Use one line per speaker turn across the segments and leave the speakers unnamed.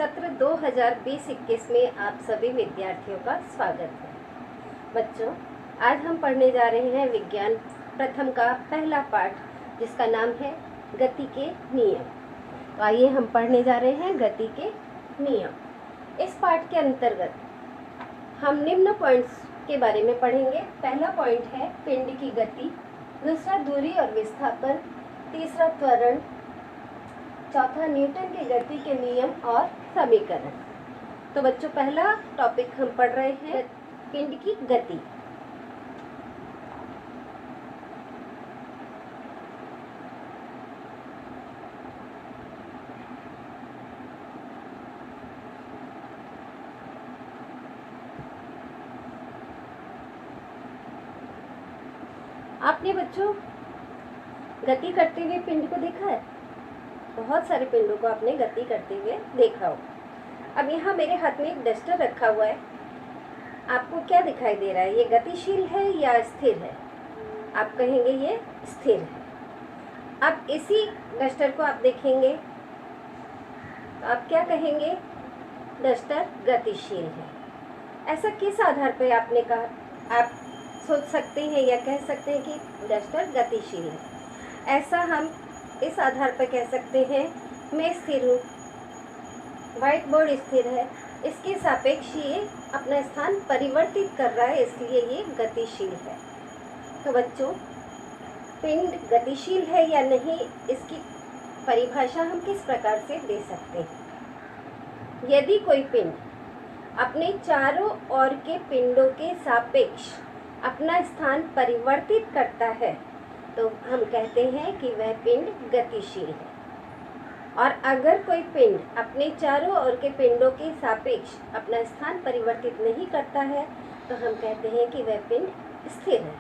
सत्र 2020-21 में आप सभी विद्यार्थियों का स्वागत है। बच्चों, आज हम पढ़ने जा रहे हैं विज्ञान प्रथम का पहला पाठ, जिसका नाम है गति के नियम। तो आइए हम पढ़ने जा रहे हैं गति के नियम। इस पाठ के अंतर्गत हम निम्न पॉइंट्स के बारे में पढ़ेंगे। पहला पॉइंट है पिंड की गति, दूसरा दूरी और विस्थापन, तीसरा त्वरण, चौथा न्यूटन की गति के नियम और समीकरण। तो बच्चों, पहला टॉपिक हम पढ़ रहे हैं पिंड की गति। आपने बच्चों गति करते हुए पिंड को देखा है? बहुत सारे पिंडों को आपने गति करते हुए देखा हो। अब यहाँ मेरे हाथ में एक डस्टर रखा हुआ है। आपको क्या दिखाई दे रहा है? ये गतिशील है या स्थिर है? आप कहेंगे ये स्थिर है। अब इसी डस्टर को आप देखेंगे तो आप क्या कहेंगे? डस्टर गतिशील है। ऐसा किस आधार पर आपने कहा? आप सोच सकते हैं या कह सकते हैं कि डस्टर गतिशील है। ऐसा हम इस आधार पर कह सकते हैं, मैं स्थिर हूँ, व्हाइट बोर्ड स्थिर है, इसके सापेक्ष ये अपना स्थान परिवर्तित कर रहा है, इसलिए ये गतिशील है। तो बच्चों, पिंड गतिशील है या नहीं, इसकी परिभाषा हम किस प्रकार से दे सकते हैं? यदि कोई पिंड अपने चारों ओर के पिंडों के सापेक्ष अपना स्थान परिवर्तित करता है तो हम कहते हैं कि वह पिंड गतिशील है। और अगर कोई पिंड अपने चारों ओर के पिंडों के सापेक्ष अपना स्थान परिवर्तित नहीं करता है तो हम कहते हैं कि वह पिंड स्थिर है।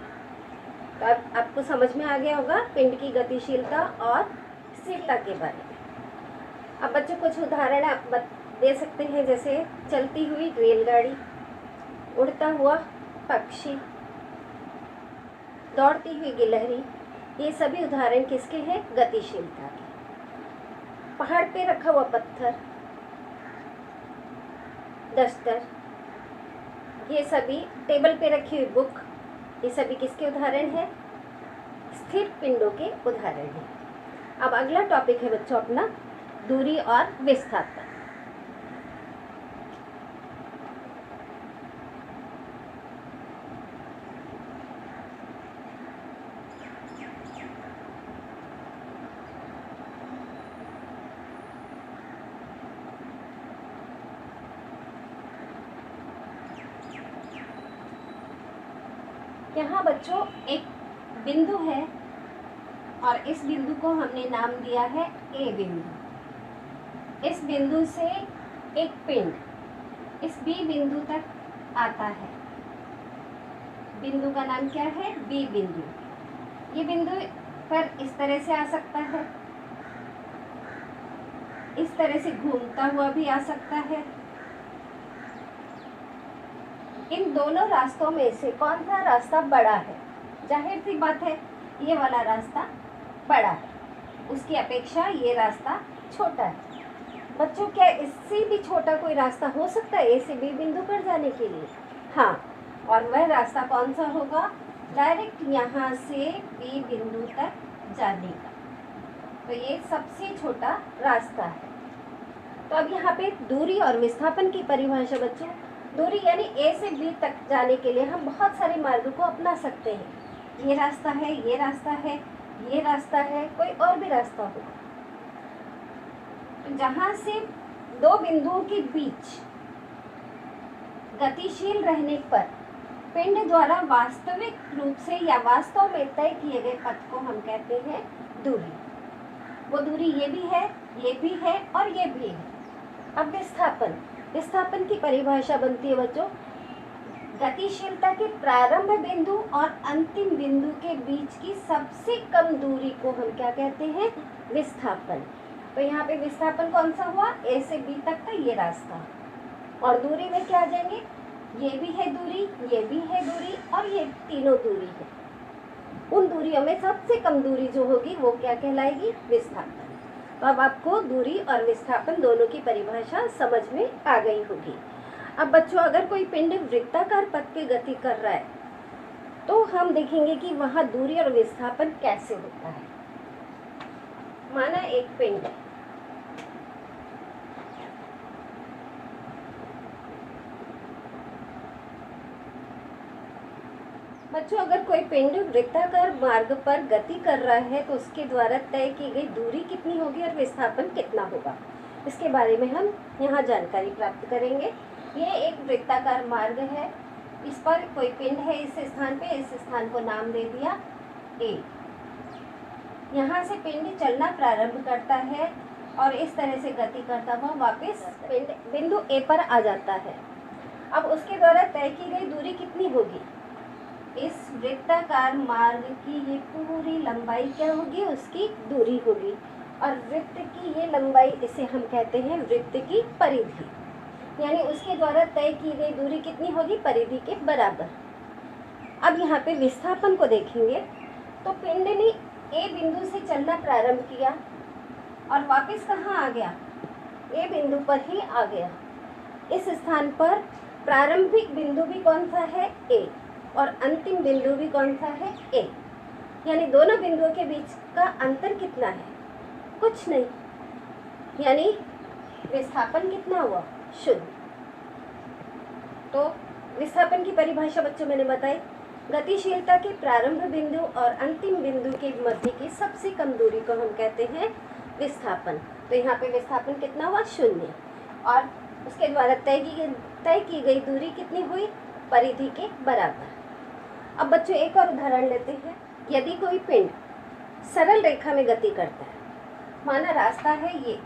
तो अब आपको समझ में आ गया होगा पिंड की गतिशीलता और स्थिरता के बारे में। अब बच्चों, कुछ उदाहरण आप दे सकते हैं, जैसे चलती हुई रेलगाड़ी, उड़ता हुआ पक्षी, दौड़ती हुई गिलहरी। ये सभी उदाहरण किसके हैं? गतिशीलता के। पहाड़ पे रखा हुआ पत्थर, डस्टर, ये सभी टेबल पे रखी हुई बुक, ये सभी किसके उदाहरण हैं? स्थिर पिंडों के उदाहरण हैं। अब अगला टॉपिक है बच्चों अपना दूरी और विस्थापन। यहाँ बच्चों एक बिंदु है और इस बिंदु को हमने नाम दिया है ए बिंदु। इस बिंदु से एक पिंड इस बी बिंदु तक आता है। बिंदु का नाम क्या है? बी बिंदु। ये बिंदु पर इस तरह से आ सकता है, इस तरह से घूमता हुआ भी आ सकता है। इन दोनों रास्तों में से कौन सा रास्ता बड़ा है? जाहिर सी बात है, ये वाला रास्ता बड़ा है, उसकी अपेक्षा ये रास्ता छोटा है। बच्चों, क्या इससे भी छोटा कोई रास्ता हो सकता है ए से बी बिंदु पर जाने के लिए? हाँ, और वह रास्ता कौन सा होगा? डायरेक्ट यहाँ से बी बिंदु तक जाने का। तो ये सबसे छोटा रास्ता है। तो अब यहाँ पे दूरी और विस्थापन की परिभाषा बच्चों, दूरी यानी ए से बी तक जाने के लिए हम बहुत सारे मार्गों को अपना सकते हैं। ये रास्ता है, ये रास्ता है, ये रास्ता है, कोई और भी रास्ता होगा। तो जहाँ से दो बिंदुओं के बीच गतिशील रहने पर पिंड द्वारा वास्तविक रूप से या वास्तव में तय किए गए पथ को हम कहते हैं दूरी। वो दूरी ये भी है, ये भी है और ये भी है। अब विस्थापन। विस्थापन की परिभाषा बनती है बच्चों, गतिशीलता के प्रारंभ बिंदु और अंतिम बिंदु के बीच की सबसे कम दूरी को हम क्या कहते हैं? विस्थापन। तो यहाँ पे विस्थापन कौन सा हुआ? ए से बी तक का ये रास्ता। और दूरी में क्या आ जाएंगे? ये भी है दूरी, ये भी है दूरी और ये तीनों दूरी है। उन दूरियों में सबसे कम दूरी जो होगी वो क्या कहलाएगी? विस्थापन। तो अब आपको दूरी और विस्थापन दोनों की परिभाषा समझ में आ गई होगी। अब बच्चों, अगर कोई पिंड वृत्ताकार पथ पे गति कर रहा है तो हम देखेंगे कि वहाँ दूरी और विस्थापन कैसे होता है। माना एक पिंड, बच्चों अगर कोई पिंड वृत्ताकार मार्ग पर गति कर रहा है तो उसके द्वारा तय की गई दूरी कितनी होगी और विस्थापन कितना होगा, इसके बारे में हम यहाँ जानकारी प्राप्त करेंगे। ये एक वृत्ताकार मार्ग है, इस पर कोई पिंड है इस स्थान को नाम दे दिया ए। यहाँ से पिंड चलना प्रारंभ करता है और इस तरह से गति करता हुआ वापस पिंड बिंदु ए पर आ जाता है। अब उसके द्वारा तय की गई दूरी कितनी होगी, इस वृत्ताकार मार्ग की ये पूरी लंबाई क्या होगी, उसकी दूरी होगी। और वृत्त की ये लंबाई, इसे हम कहते हैं वृत्त की परिधि, यानी उसके द्वारा तय की गई दूरी कितनी होगी, परिधि के बराबर। अब यहाँ पे विस्थापन को देखेंगे तो पिंड ने ए बिंदु से चलना प्रारंभ किया और वापस कहाँ आ गया, ए बिंदु पर ही आ गया। इस स्थान पर प्रारंभिक बिंदु भी कौन सा है, ए, और अंतिम बिंदु भी कौन सा है, ए। यानी दोनों बिंदुओं के बीच का अंतर कितना है, कुछ नहीं, यानी विस्थापन कितना हुआ, शून्य। तो विस्थापन की परिभाषा बच्चों मैंने बताई, गतिशीलता के प्रारंभ बिंदु और अंतिम बिंदु के मध्य की सबसे कम दूरी को हम कहते हैं विस्थापन। तो यहाँ पे विस्थापन कितना हुआ, शून्य, और उसके द्वारा तय की गई दूरी कितनी हुई, परिधि के बराबर। अब बच्चों एक और उदाहरण लेते हैं। यदि कोई पिंड सरल रेखा में गति करता है, माना रास्ता है ये,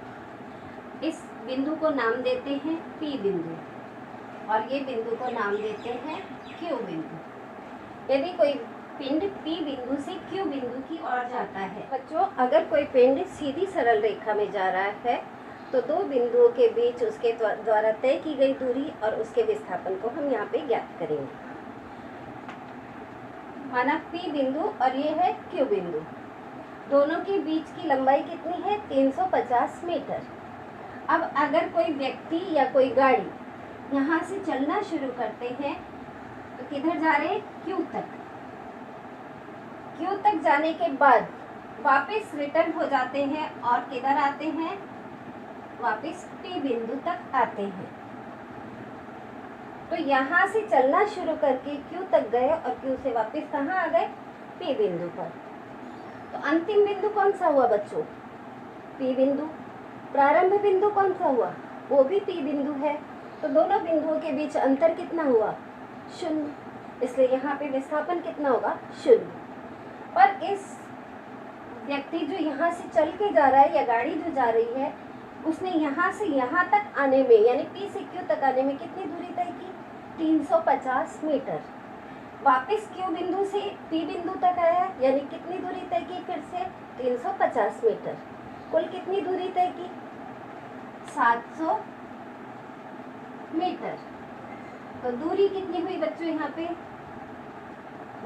इस बिंदु को नाम देते हैं P बिंदु और ये बिंदु को नाम देते हैं Q बिंदु। यदि कोई पिंड P बिंदु से Q बिंदु की ओर जाता है, बच्चों अगर कोई पिंड सीधी सरल रेखा में जा रहा है तो दो बिंदुओं के बीच उसके द्वारा तय की गई दूरी और उसके विस्थापन को हम यहाँ पे ज्ञात करेंगे। माना P बिंदु और ये है Q बिंदु, दोनों के बीच की लंबाई कितनी है, 350 मीटर। अब अगर कोई व्यक्ति या कोई गाड़ी यहाँ से चलना शुरू करते हैं तो किधर जा रहे हैं, Q तक। Q तक जाने के बाद वापस रिटर्न हो जाते हैं और किधर आते हैं, वापस P बिंदु तक आते हैं। तो यहाँ से चलना शुरू करके Q तक गए और Q से वापस कहाँ आ गए, P बिंदु पर। तो अंतिम बिंदु कौन सा हुआ बच्चों, P बिंदु। प्रारंभ बिंदु कौन सा हुआ, वो भी P बिंदु है। तो दोनों बिंदुओं के बीच अंतर कितना हुआ, शून्य, इसलिए यहाँ पे विस्थापन कितना होगा, शून्य। पर इस व्यक्ति जो यहाँ से चल के जा रहा है या गाड़ी जो जा रही है, उसने यहाँ से यहाँ तक आने में यानी P से Q तक आने में कितनी दूरी तय की, 350 मीटर। वापस Q बिंदु से P बिंदु तक आया, यानी कितनी दूरी तय की, फिर से 350 मीटर। कुल कितनी दूरी तय की, 700 मीटर। तो दूरी कितनी हुई बच्चों, यहाँ पे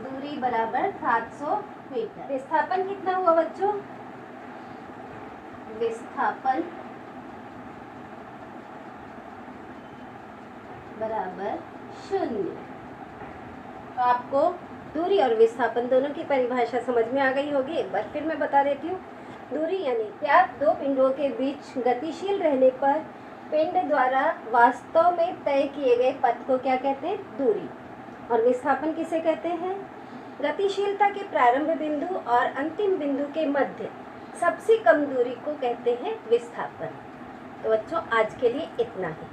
दूरी बराबर 700 मीटर। विस्थापन कितना हुआ बच्चों, विस्थापन बराबर शून्य। तो आपको दूरी और विस्थापन दोनों की परिभाषा समझ में आ गई होगी। एक बार फिर मैं बता देती हूँ। दूरी यानी क्या, दो पिंडों के बीच गतिशील रहने पर पिंड द्वारा वास्तव में तय किए गए पथ को क्या कहते हैं, दूरी। और विस्थापन किसे कहते हैं, गतिशीलता के प्रारंभ बिंदु और अंतिम बिंदु के मध्य सबसे कम दूरी को कहते हैं विस्थापन। तो बच्चों आज के लिए इतना ही।